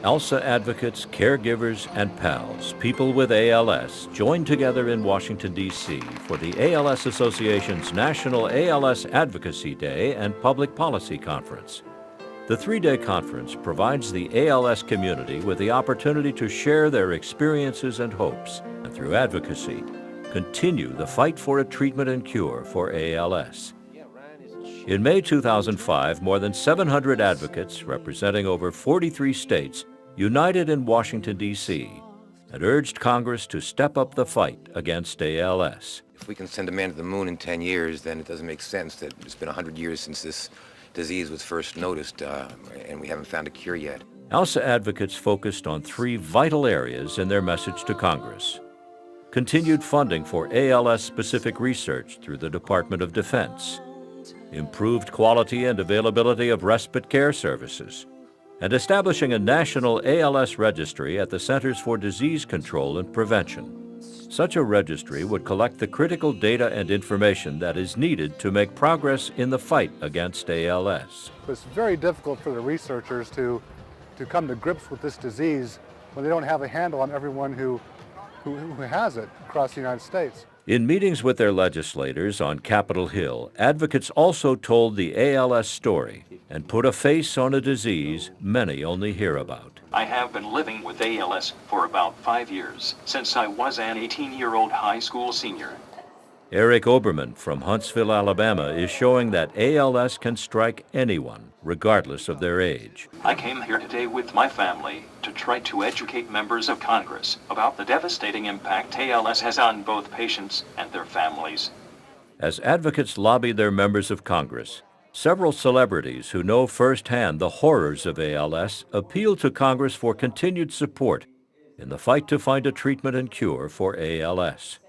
ALSA advocates, caregivers, and pals, people with ALS, joined together in Washington, D.C. for the ALS Association's National ALS Advocacy Day and Public Policy Conference. The three-day conference provides the ALS community with the opportunity to share their experiences and hopes, and through advocacy, continue the fight for a treatment and cure for ALS. In May 2005, more than 700 advocates representing over 43 states united in Washington, D.C. and urged Congress to step up the fight against ALS. If we can send a man to the moon in 10 years, then it doesn't make sense that it's been 100 years since this disease was first noticed, and we haven't found a cure yet. ALSA advocates focused on three vital areas in their message to Congress: continued funding for ALS-specific research through the Department of Defense, improved quality and availability of respite care services, and establishing a national ALS registry at the Centers for Disease Control and Prevention. Such a registry would collect the critical data and information that is needed to make progress in the fight against ALS. It's very difficult for the researchers to come to grips with this disease when they don't have a handle on everyone who has it across the United States. In meetings with their legislators on Capitol Hill, advocates also told the ALS story and put a face on a disease many only hear about. I have been living with ALS for about 5 years, since I was an 18-year-old high school senior. Eric Oberman from Huntsville, Alabama, is showing that ALS can strike anyone, regardless of their age. I came here today with my family to try to educate members of Congress about the devastating impact ALS has on both patients and their families. As advocates lobby their members of Congress, several celebrities who know firsthand the horrors of ALS appeal to Congress for continued support in the fight to find a treatment and cure for ALS.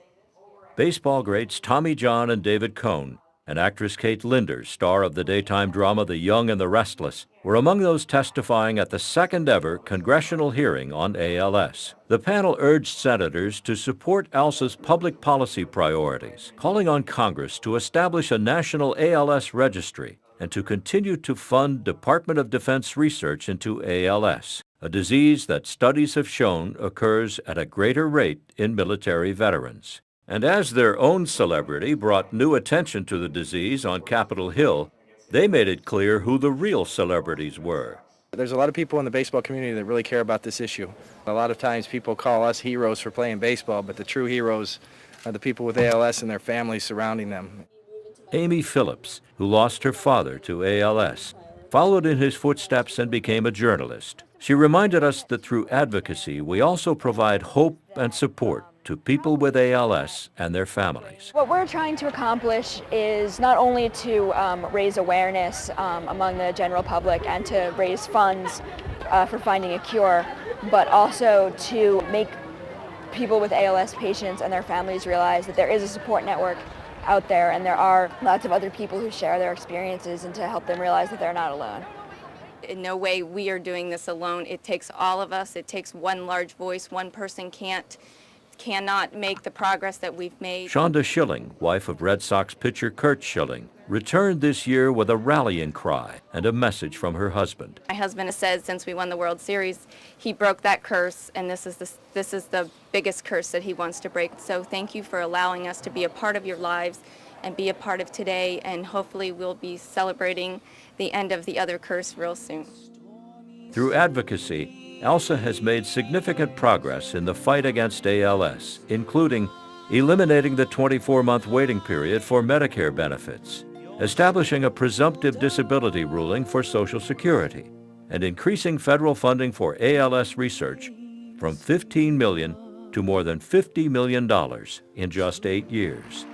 Baseball greats Tommy John and David Cohn, and actress Kate Linder, star of the daytime drama The Young and the Restless, were among those testifying at the second-ever congressional hearing on ALS. The panel urged senators to support ALSA's public policy priorities, calling on Congress to establish a national ALS registry and to continue to fund Department of Defense research into ALS, a disease that studies have shown occurs at a greater rate in military veterans. And as their own celebrity brought new attention to the disease on Capitol Hill, they made it clear who the real celebrities were. There's a lot of people in the baseball community that really care about this issue. A lot of times people call us heroes for playing baseball, but the true heroes are the people with ALS and their families surrounding them. Amy Phillips, who lost her father to ALS, followed in his footsteps and became a journalist. She reminded us that through advocacy, we also provide hope and support to people with ALS and their families. What we're trying to accomplish is not only to raise awareness among the general public and to raise funds for finding a cure, but also to make people with ALS patients and their families realize that there is a support network out there and there are lots of other people who share their experiences, and to help them realize that they're not alone. In no way we are doing this alone. It takes all of us. It takes one large voice. One person cannot make the progress that we've made. Shonda Schilling, wife of Red Sox pitcher Curt Schilling, returned this year with a rallying cry and a message from her husband. My husband has said since we won the World Series, he broke that curse, and this is the biggest curse that he wants to break. So thank you for allowing us to be a part of your lives and be a part of today, and hopefully we'll be celebrating the end of the other curse real soon. Through advocacy, ALSA has made significant progress in the fight against ALS, including eliminating the 24-month waiting period for Medicare benefits, establishing a presumptive disability ruling for Social Security, and increasing federal funding for ALS research from $15 million to more than $50 million in just 8 years.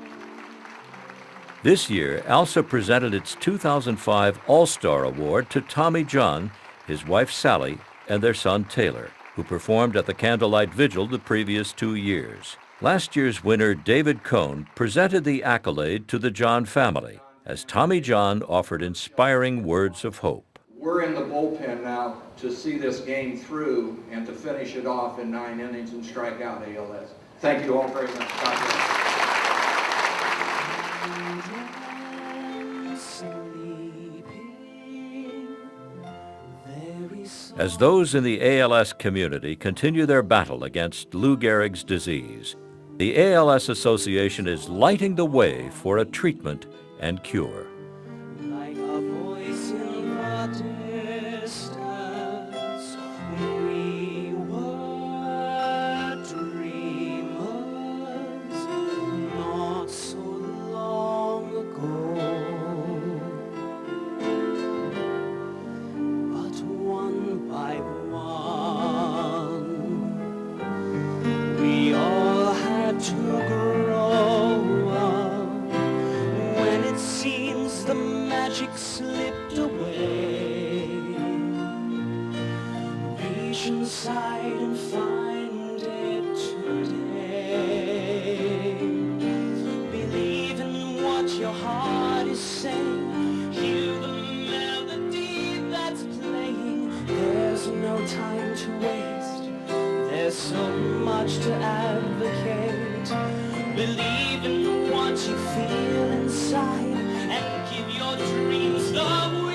This year, ALSA presented its 2005 All-Star Award to Tommy John, his wife Sally, and their son Taylor, who performed at the Candlelight Vigil the previous 2 years. Last year's winner, David Cohn, presented the accolade to the John family as Tommy John offered inspiring words of hope. We're in the bullpen now to see this game through and to finish it off in 9 innings and strike out ALS. Thank you all very much. God bless. Sleeping very soon. As those in the ALS community continue their battle against Lou Gehrig's disease, the ALS Association is lighting the way for a treatment and cure. Like a voice in the distance, we were dreamers not so long ago. But one by one, we all had to grow up. When it seems the magic slipped away, reach inside and find it today. Believe in what your heart is saying, hear the melody that's playing. There's no time to waste, there's so much to advocate. Believe in what you feel inside and give your dreams the